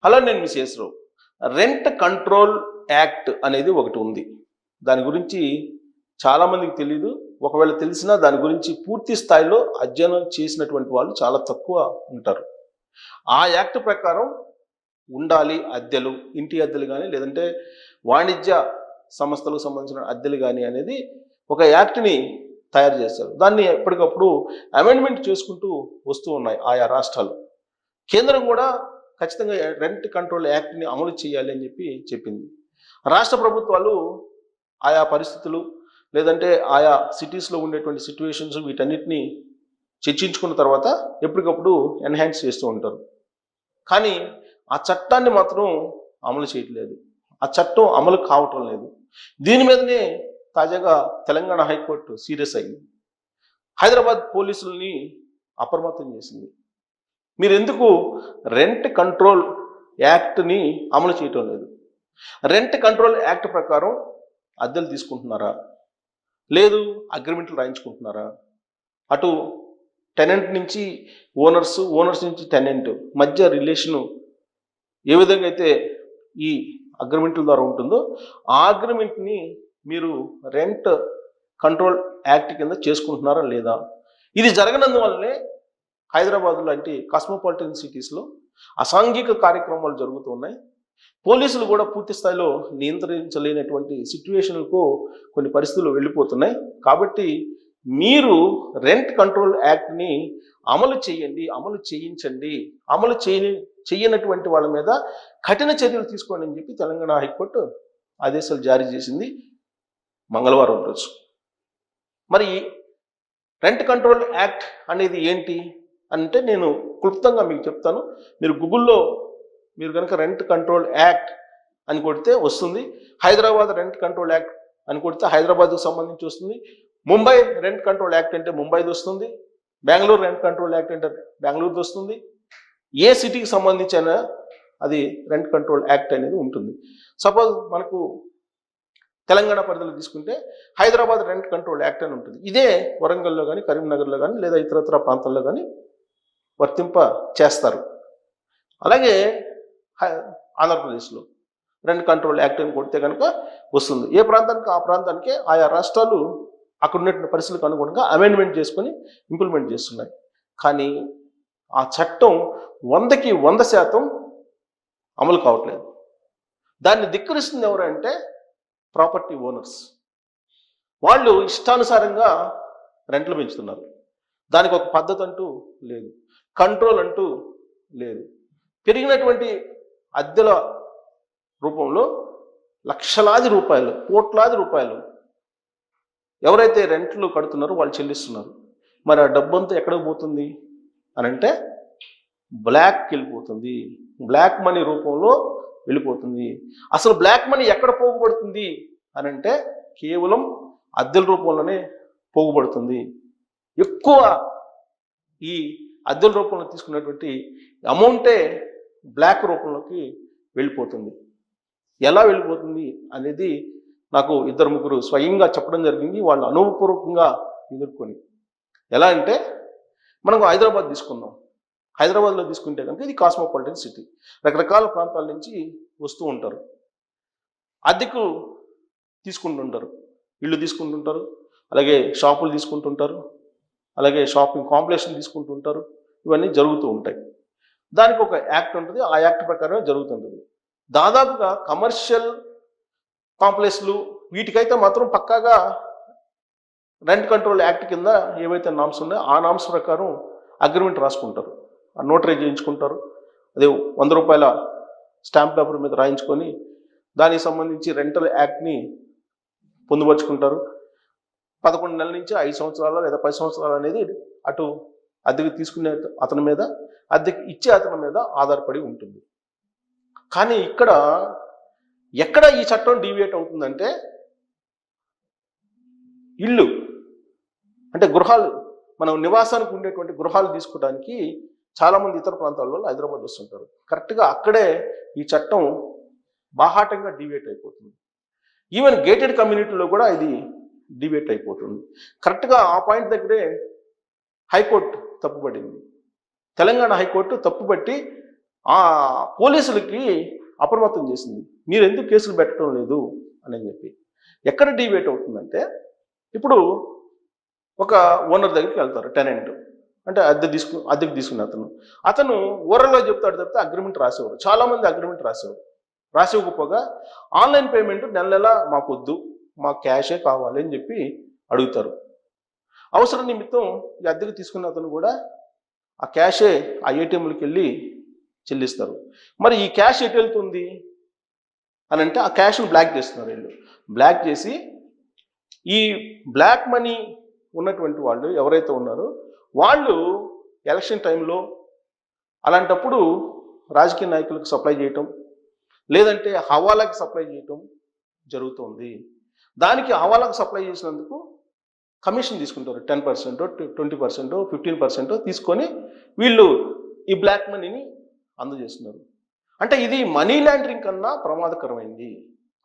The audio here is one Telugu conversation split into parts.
హలో, నేను మిస్ యేసరావు. రెంట్ కంట్రోల్ యాక్ట్ అనేది ఒకటి ఉంది. దాని గురించి చాలామందికి తెలీదు. ఒకవేళ తెలిసినా దాని గురించి పూర్తి స్థాయిలో అధ్యయనం చేసినటువంటి వాళ్ళు చాలా తక్కువ ఉంటారు. ఆ యాక్ట్ ప్రకారం ఉండాలి అద్దెలు, ఇంటి అద్దెలు కానీ లేదంటే వాణిజ్య సంస్థలకు సంబంధించిన అద్దెలు కానీ అనేది ఒక యాక్ట్ని తయారు చేశారు. దాన్ని ఎప్పటికప్పుడు అమెండ్మెంట్ చేసుకుంటూ వస్తూ ఉన్నాయి ఆయా రాష్ట్రాలు. కేంద్రం కూడా ఖచ్చితంగా రెంట్ కంట్రోల్ యాక్ట్ని అమలు చేయాలి అని చెప్పింది. రాష్ట్ర ప్రభుత్వాలు ఆయా పరిస్థితులు లేదంటే ఆయా సిటీస్లో ఉండేటువంటి సిచ్యువేషన్స్ వీటన్నిటిని చర్చించుకున్న తర్వాత ఎప్పటికప్పుడు ఎన్హాన్స్ చేస్తూ ఉంటారు. కానీ ఆ చట్టాన్ని మాత్రం అమలు చేయట్లేదు. ఆ చట్టం అమలు కావటం లేదు. దీని మీదనే తాజాగా తెలంగాణ హైకోర్టు సీరియస్ అయింది. హైదరాబాద్ పోలీసుల్ని అప్రమత్తం చేసింది. మీరు ఎందుకు రెంట్ కంట్రోల్ యాక్ట్ని అమలు చేయటం లేదు? రెంట్ కంట్రోల్ యాక్ట్ ప్రకారం అద్దెలు తీసుకుంటున్నారా, లేదు అగ్రిమెంట్లు రాయించుకుంటున్నారా? అటు టెనెంట్ నుంచి ఓనర్స్ నుంచి టెనెంట్ మధ్య రిలేషను ఏ విధంగా అయితే ఈ అగ్రిమెంట్ల ద్వారా ఉంటుందో ఆ అగ్రిమెంట్ని మీరు రెంట్ కంట్రోల్ యాక్ట్ కింద చేసుకుంటున్నారా లేదా? ఇది జరగనందువల్లనే హైదరాబాద్ లాంటి కాస్మోపాలిటన్ సిటీస్లో అసాంఘిక కార్యక్రమాలు జరుగుతూ ఉన్నాయి. పోలీసులు కూడా పూర్తి స్థాయిలో నియంత్రించలేనటువంటి సిచ్యువేషన్లకు కొన్ని పరిస్థితులు వెళ్ళిపోతున్నాయి. కాబట్టి మీరు రెంట్ కంట్రోల్ యాక్ట్ని అమలు చేయండి, అమలు చేయించండి. అమలు చేయనటువంటి వాళ్ళ మీద కఠిన చర్యలు తీసుకోండి అని చెప్పి తెలంగాణ హైకోర్టు ఆదేశాలు జారీ చేసింది మంగళవారం రోజు. మరి రెంట్ కంట్రోల్ యాక్ట్ అనేది ఏంటి అంటే నేను క్లుప్తంగా మీకు చెప్తాను. మీరు గూగుల్లో మీరు కనుక రెంట్ కంట్రోల్ యాక్ట్ అని కొడితే వస్తుంది. హైదరాబాద్ రెంట్ కంట్రోల్ యాక్ట్ అని కొడితే హైదరాబాద్కు సంబంధించి వస్తుంది. ముంబై రెంట్ కంట్రోల్ యాక్ట్ అంటే ముంబైది వస్తుంది. బెంగళూరు రెంట్ కంట్రోల్ యాక్ట్ అంటే బెంగళూరుది వస్తుంది. ఏ సిటీకి సంబంధించిన అది రెంట్ కంట్రోల్ యాక్ట్ అనేది ఉంటుంది. సపోజ్ మనకు తెలంగాణ పరిధిలో తీసుకుంటే హైదరాబాద్ రెంట్ కంట్రోల్ యాక్ట్ అని ఉంటుంది. ఇదే వరంగల్లో కానీ కరీంనగర్లో కానీ లేదా ఇతరత్ర ప్రాంతాల్లో కానీ వర్తింప చేస్తారు. అలాగే ఆంధ్రప్రదేశ్లో రెంట్ కంట్రోల్ యాక్ట్ అని కొడితే కనుక వస్తుంది. ఏ ప్రాంతానికి ఆ ప్రాంతానికి ఆయా రాష్ట్రాలు అక్కడ ఉన్నటువంటి పరిస్థితులకు అనుగుణంగా అమెండ్మెంట్ చేసుకొని ఇంప్లిమెంట్ చేస్తున్నాయి. కానీ ఆ చట్టం 100కి 100% అమలు కావట్లేదు. దాన్ని ధిక్కరిస్తుంది ఎవరంటే ప్రాపర్టీ ఓనర్స్. వాళ్ళు ఇష్టానుసారంగా రెంట్లు పెంచుతున్నారు. దానికి ఒక పద్ధతి అంటూ లేదు, కంట్రోల్ అంటూ లేదు. పెరిగినటువంటి అద్దెల రూపంలో లక్షలాది రూపాయలు, కోట్లాది రూపాయలు ఎవరైతే రెంట్లు కడుతున్నారో వాళ్ళు చెల్లిస్తున్నారు. మరి ఆ డబ్బంతా ఎక్కడికి పోతుంది అని అంటే బ్లాక్కి వెళ్ళిపోతుంది, బ్లాక్ మనీ రూపంలో వెళ్ళిపోతుంది. అసలు బ్లాక్ మనీ ఎక్కడ పోగుపడుతుంది అని అంటే కేవలం అద్దెల రూపంలోనే పోగుపడుతుంది. ఎక్కువ ఈ అద్దెల రూపంలో తీసుకున్నటువంటి అమౌంటే బ్లాక్ రూపంలోకి వెళ్ళిపోతుంది. ఎలా వెళ్ళిపోతుంది అనేది నాకు 2-3 స్వయంగా చెప్పడం జరిగింది, వాళ్ళు అనుభవపూర్వకంగా ఎదుర్కొని. ఎలా అంటే మనకు హైదరాబాద్ తీసుకుందాం. హైదరాబాద్లో తీసుకుంటే కనుక ఇది కాస్మోపాలిటన్ సిటీ. రకరకాల ప్రాంతాల నుంచి వస్తూ ఉంటారు, అద్దెకు తీసుకుంటుంటారు, ఇళ్ళు తీసుకుంటుంటారు, అలాగే షాపులు తీసుకుంటుంటారు, అలాగే షాపింగ్ కాంప్లెక్స్లు తీసుకుంటుంటారు. ఇవన్నీ జరుగుతూ ఉంటాయి. దానికి ఒక యాక్ట్ ఉంటుంది. ఆ యాక్ట్ ప్రకారమే జరుగుతుంటుంది. దాదాపుగా కమర్షియల్ కాంప్లెక్స్లు వీటికైతే మాత్రం పక్కాగా రెంట్ కంట్రోల్ యాక్ట్ కింద ఏవైతే నామ్స్ ఉన్నాయో ఆ నామ్స్ ప్రకారం అగ్రిమెంట్ రాసుకుంటారు, నోటరీ చేయించుకుంటారు. అదే 100 రూపాయల స్టాంప్ పేపర్ మీద రాయించుకొని దానికి సంబంధించి రెంటల్ యాక్ట్ని పొందుపరుచుకుంటారు. 11 నెలల నుంచి 5 సంవత్సరాలు లేదా 10 సంవత్సరాలు అనేది అటు అద్దెకి తీసుకునే అతని మీద, అద్దెకి ఇచ్చే అతని మీద ఆధారపడి ఉంటుంది. కానీ ఎక్కడ ఈ చట్టం డీవియేట్ అవుతుందంటే ఇల్లు అంటే గృహాలు, మనం నివాసానికి ఉండేటువంటి గృహాలు తీసుకోవడానికి చాలామంది ఇతర ప్రాంతాల్లో హైదరాబాద్ వస్తుంటారు. కరెక్ట్గా అక్కడే ఈ చట్టం బాహాటంగా డీవియేట్ అయిపోతుంది. ఈవెన్ గేటెడ్ కమ్యూనిటీలో కూడా ఇది డిబేట్ అయిపోతుంది. కరెక్ట్గా ఆ పాయింట్ దగ్గరే హైకోర్టు తప్పుపడింది. తెలంగాణ హైకోర్టు తప్పుపట్టి ఆ పోలీసులకి అప్రమత్తం చేసింది. మీరు ఎందుకు కేసులు పెట్టడం లేదు అని చెప్పి. ఎక్కడ డిబేట్ అవుతుందంటే, ఇప్పుడు ఒక ఓనర్ దగ్గరికి వెళ్తారు, టెనెంట్ అంటే అద్దెకు తీసుకున్న అతను ఊరలో చెప్తాడు తప్పితే అగ్రిమెంట్ రాసేవారు. చాలామంది అగ్రిమెంట్ రాసివ్వకపోగా ఆన్లైన్ పేమెంట్ నెల మాకొద్దు, మాకు క్యాషే కావాలి అని చెప్పి అడుగుతారు. అవసరం నిమిత్తం ఈ అద్దెకు తీసుకున్న అతను కూడా ఆ క్యాషే ఆ ఏటీఎంలకు వెళ్ళి చెల్లిస్తారు. మరి ఈ క్యాష్ ఎటు వెళ్తుంది అని అంటే, ఆ క్యాష్ను బ్లాక్ చేస్తున్నారు వీళ్ళు. బ్లాక్ చేసి ఈ బ్లాక్ మనీ ఉన్నటువంటి వాళ్ళు ఎవరైతే ఉన్నారో వాళ్ళు ఎలక్షన్ టైంలో అలాంటప్పుడు రాజకీయ నాయకులకు సప్లై చేయటం, లేదంటే హవాలాకి సప్లై చేయటం జరుగుతుంది. దానికి హవాలాకు సప్లై చేసినందుకు కమిషన్ తీసుకుంటారు. 10%, 20%, 15% తీసుకొని వీళ్ళు ఈ బ్లాక్ మనీని అందజేస్తున్నారు. అంటే ఇది మనీ లాండరింగ్ కన్నా ప్రమాదకరమైంది.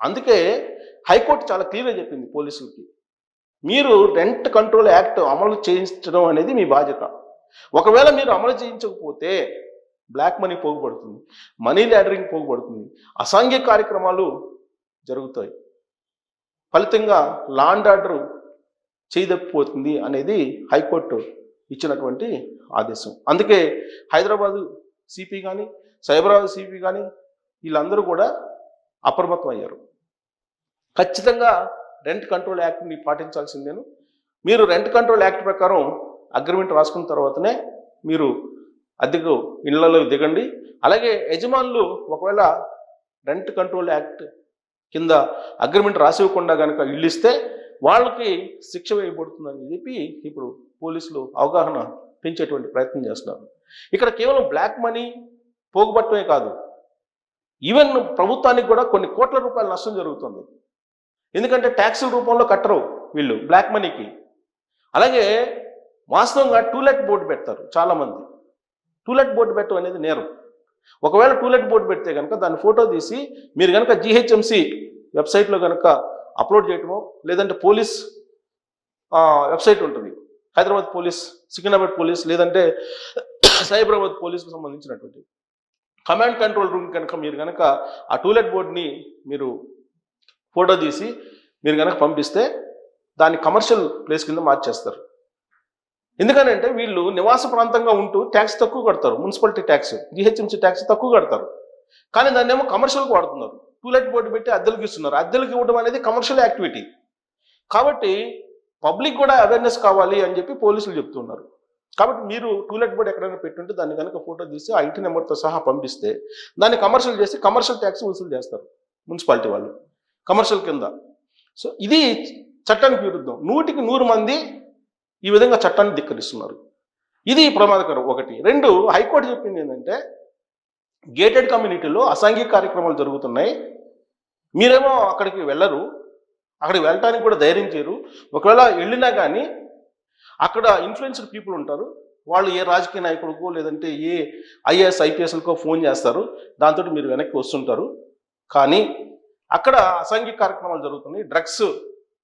అందుకే హైకోర్టు చాలా క్లియర్గా చెప్పింది పోలీసులకి, మీరు రెంట్ కంట్రోల్ యాక్ట్ అమలు చేయించడం అనేది మీ బాధ్యత. ఒకవేళ మీరు అమలు చేయించకపోతే బ్లాక్ మనీ పోగుపడుతుంది, మనీ లాండరింగ్ పోగుపడుతుంది, అసాంఘిక కార్యక్రమాలు జరుగుతాయి, ఫలితంగా లా అండ్ ఆర్డర్ చేయదప్పిపోతుంది అనేది హైకోర్టు ఇచ్చినటువంటి ఆదేశం. అందుకే హైదరాబాదు సిపి కానీ, సైబరాబాద్ సిపి కానీ వీళ్ళందరూ కూడా అప్రమత్తం అయ్యారు. ఖచ్చితంగా రెంట్ కంట్రోల్ యాక్ట్ని పాటించాల్సిందేను. మీరు రెంట్ కంట్రోల్ యాక్ట్ ప్రకారం అగ్రిమెంట్ రాసుకున్న తర్వాతనే మీరు అద్దెకు ఇళ్లలో దిగండి. అలాగే యజమానులు ఒకవేళ రెంట్ కంట్రోల్ యాక్ట్ కింద అగ్రిమెంట్ రాసివ్వకుండా కనుక ఇల్లు ఇస్తే వాళ్ళకి శిక్ష వేయబడుతుందని చెప్పి ఇప్పుడు పోలీసులు అవగాహన పెంచేటువంటి ప్రయత్నం చేస్తున్నారు. ఇక్కడ కేవలం బ్లాక్ మనీ పోగుపట్టమే కాదు, ఈవెన్ ప్రభుత్వానికి కూడా కొన్ని కోట్ల రూపాయల నష్టం జరుగుతుంది. ఎందుకంటే ట్యాక్సుల రూపంలో కట్టరు వీళ్ళు బ్లాక్ మనీకి. అలాగే వాస్తవంగా టూలెట్ బోర్డు పెడతారు చాలామంది. టూలెట్ బోర్డు పెట్టడం అనేది నేరం. ఒకవేళ టూలెట్ బోర్డు పెడితే కనుక దాన్ని ఫోటో తీసి మీరు కనుక జిహెచ్ఎంసి వెబ్సైట్లో కనుక అప్లోడ్ చేయటమో, లేదంటే పోలీస్ వెబ్సైట్ ఉంటుంది, హైదరాబాద్ పోలీస్, సికింద్రాబాద్ పోలీస్, లేదంటే సైబరాబాద్ పోలీస్కి సంబంధించినటువంటి కమాండ్ కంట్రోల్ రూమ్ కనుక మీరు కనుక ఆ టూలెట్ బోర్డుని మీరు ఫోటో తీసి మీరు కనుక పంపిస్తే దాన్ని కమర్షియల్ ప్లేస్ కింద మార్చేస్తారు. ఎందుకనంటే వీళ్ళు నివాస ప్రాంతంగా ఉంటూ ట్యాక్స్ తక్కువ కడతారు, మున్సిపాలిటీ ట్యాక్స్, జిహెచ్ఎంసీ ట్యాక్స్ తక్కువ కడతారు, కానీ దాన్ని ఏమో కమర్షియల్కి వాడుతున్నారు. టూలెట్ బోర్డు పెట్టి అద్దెలకు ఇస్తున్నారు. అద్దెలకు ఇవ్వడం అనేది కమర్షియల్ యాక్టివిటీ. కాబట్టి పబ్లిక్ కూడా అవేర్నెస్ కావాలి అని చెప్పి పోలీసులు చెప్తున్నారు. కాబట్టి మీరు టూలెట్ బోర్డు ఎక్కడైనా పెట్టుంటే దాన్ని కనుక ఫోటో తీసి ఆ ఇంటి నెంబర్తో సహా పంపిస్తే దాన్ని కమర్షియల్ చేసి కమర్షియల్ ట్యాక్స్ వసూలు చేస్తారు మున్సిపాలిటీ వాళ్ళు కమర్షియల్ కింద. సో ఇది చట్టానికి విరుద్ధం. 100కి 100 మంది ఈ విధంగా చట్టాన్ని ధిక్కరిస్తున్నారు. ఇది ప్రమాదకరం. 1. 2, హైకోర్టు చెప్పింది ఏంటంటే, గేటెడ్ కమ్యూనిటీలో అసాంఘిక కార్యక్రమాలు జరుగుతున్నాయి, మీరేమో అక్కడికి వెళ్ళరు, అక్కడికి వెళ్ళటానికి కూడా ధైర్యం చేయరు. ఒకవేళ వెళ్ళినా కానీ అక్కడ ఇన్ఫ్లుయెన్స్డ్ పీపుల్ ఉంటారు, వాళ్ళు ఏ రాజకీయ నాయకుడికో లేదంటే ఏ ఐఏఎస్ ఐపీఎస్లకో ఫోన్ చేస్తారు, దాంతో మీరు వెనక్కి వస్తుంటారు. కానీ అక్కడ అసాంఘిక కార్యక్రమాలు జరుగుతున్నాయి, డ్రగ్స్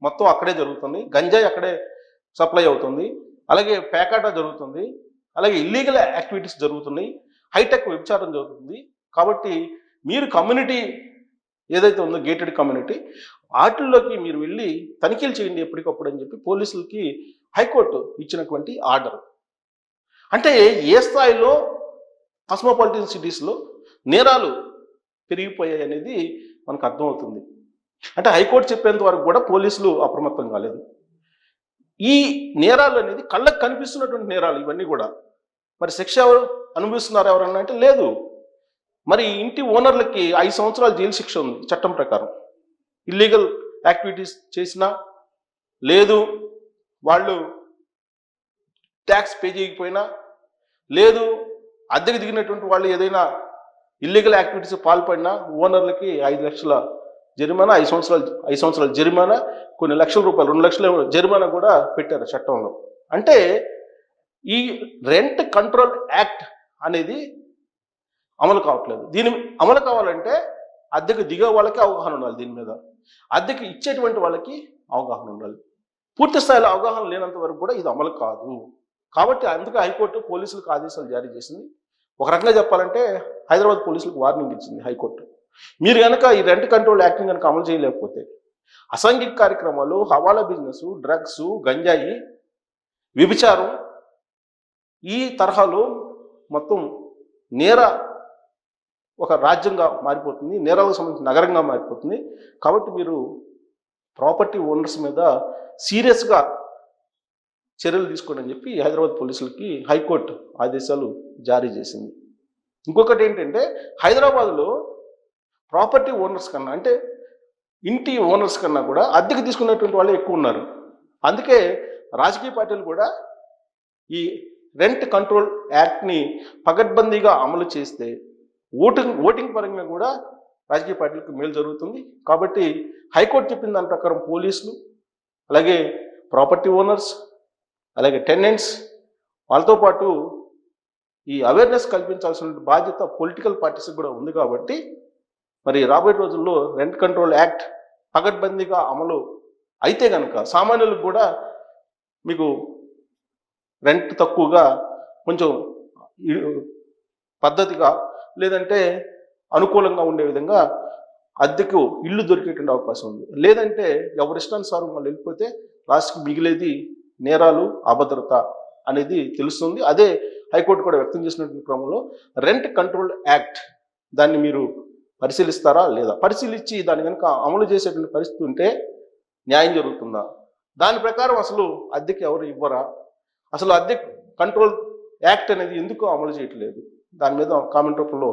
మొత్తం అక్కడే జరుగుతుంది, గంజాయి అక్కడే సప్లై అవుతుంది, అలాగే పేకాట జరుగుతుంది, అలాగే ఇల్లీగల్ యాక్టివిటీస్ జరుగుతున్నాయి, హైటెక్ వ్యభిచారం జరుగుతుంది. కాబట్టి మీరు కమ్యూనిటీ ఏదైతే ఉందో గేటెడ్ కమ్యూనిటీ వాటిల్లోకి మీరు వెళ్ళి తనిఖీలు చేయండి ఎప్పటికప్పుడు అని చెప్పి పోలీసులకి హైకోర్టు ఇచ్చినటువంటి ఆర్డర్. అంటే ఏ స్థాయిలో కాస్మోపాలిటన్ సిటీస్లో నేరాలు పెరిగిపోయాయి అనేది మనకు అర్థమవుతుంది. అంటే హైకోర్టు చెప్పేంత వరకు కూడా పోలీసులు అప్రమత్తం కాలేదు. ఈ నేరాలు అనేది కళ్ళకు కనిపిస్తున్నటువంటి నేరాలు ఇవన్నీ కూడా. మరి శిక్ష ఎవరు అనుభవిస్తున్నారు ఎవరన్నా అంటే లేదు. మరి ఇంటి ఓనర్లకి 5 సంవత్సరాల జైలు శిక్ష ఉంది చట్టం ప్రకారం. ఇల్లీగల్ యాక్టివిటీస్ చేసినా, లేదు వాళ్ళు ట్యాక్స్ పే చేయకపోయినా, లేదు అద్దెకి దిగినటువంటి వాళ్ళు ఏదైనా ఇల్లీగల్ యాక్టివిటీస్ పాల్పడినా ఓనర్లకి 5 లక్షల జరిమానా, 5 సంవత్సరాల జరిమానా, కొన్ని లక్షల రూపాయలు, 2 లక్షల జరిమానా కూడా పెట్టారు చట్టంలో. అంటే ఈ రెంట్ కంట్రోల్ యాక్ట్ అనేది అమలు కావట్లేదు. దీని అమలు కావాలంటే అద్దెకు దిగే వాళ్ళకి అవగాహన ఉండాలి, దీని మీద అద్దెకి ఇచ్చేటువంటి వాళ్ళకి అవగాహన ఉండాలి. పూర్తి స్థాయిలో అవగాహన లేనంత వరకు కూడా ఇది అమలు కాదు. కాబట్టి అందుకే హైకోర్టు పోలీసులకు ఆదేశాలు జారీ చేసింది. ఒక రకంగా చెప్పాలంటే హైదరాబాద్ పోలీసులకు వార్నింగ్ ఇచ్చింది హైకోర్టు. మీరు కనుక ఈ రెంట్ కంట్రోల్ యాక్ట్ని కనుక అమలు చేయలేకపోతే అసాంఘిక కార్యక్రమాలు, హవాలా బిజినెస్, డ్రగ్స్, గంజాయి, వ్యభిచారం ఈ తరహాలో మొత్తం నేర ఒక రాజ్యంగా మారిపోతుంది, నేరాలకు సంబంధించిన నగరంగా మారిపోతుంది. కాబట్టి మీరు ప్రాపర్టీ ఓనర్స్ మీద సీరియస్గా చర్యలు తీసుకోండి అని చెప్పి హైదరాబాద్ పోలీసులకి హైకోర్టు ఆదేశాలు జారీ చేసింది. ఇంకొకటి ఏంటంటే హైదరాబాద్లో ప్రాపర్టీ ఓనర్స్ కన్నా, అంటే ఇంటి ఓనర్స్ కన్నా కూడా అద్దెకు తీసుకున్నటువంటి వాళ్ళే ఎక్కువ ఉన్నారు. అందుకే రాజకీయ పార్టీలు కూడా ఈ రెంట్ కంట్రోల్ యాక్ట్ని పకడ్బందీగా అమలు చేస్తే ఓటింగ్ పరంగా కూడా రాజకీయ పార్టీలకు మేలు జరుగుతుంది. కాబట్టి హైకోర్టు చెప్పిన దాని ప్రకారం పోలీసులు, అలాగే ప్రాపర్టీ ఓనర్స్, అలాగే టెనెంట్స్, వాళ్ళతో పాటు ఈ అవేర్నెస్ కల్పించాల్సిన బాధ్యత పొలిటికల్ పార్టీస్కి కూడా ఉంది. కాబట్టి మరి రాబోయే రోజుల్లో రెంట్ కంట్రోల్ యాక్ట్ పకడ్బందీగా అమలు అయితే కనుక సామాన్యులకు కూడా మీకు రెంట్ తక్కువగా, కొంచెం పద్ధతిగా, లేదంటే అనుకూలంగా ఉండే విధంగా అద్దెకు ఇల్లు దొరికేటువంటి అవకాశం ఉంది. లేదంటే ఎవరిష్టానుసారం వాళ్ళు వెళ్ళిపోతే లాస్ట్కి మిగిలేది నేరాలు, అభద్రత అనేది తెలుస్తుంది. అదే హైకోర్టు కూడా వ్యక్తం చేసినటువంటి క్రమంలో రెంట్ కంట్రోల్ యాక్ట్ దాన్ని మీరు పరిశీలిస్తారా లేదా, పరిశీలించి దాన్ని కనుక అమలు చేసేటువంటి పరిస్థితి ఉంటే న్యాయం జరుగుతుందా, దాని ప్రకారం అసలు అద్దెకి ఎవరు ఇవ్వరా, అసలు అద్దె కంట్రోల్ యాక్ట్ అనేది ఎందుకు అమలు చేయట్లేదు, దాని మీద కామెంట్ రూపంలో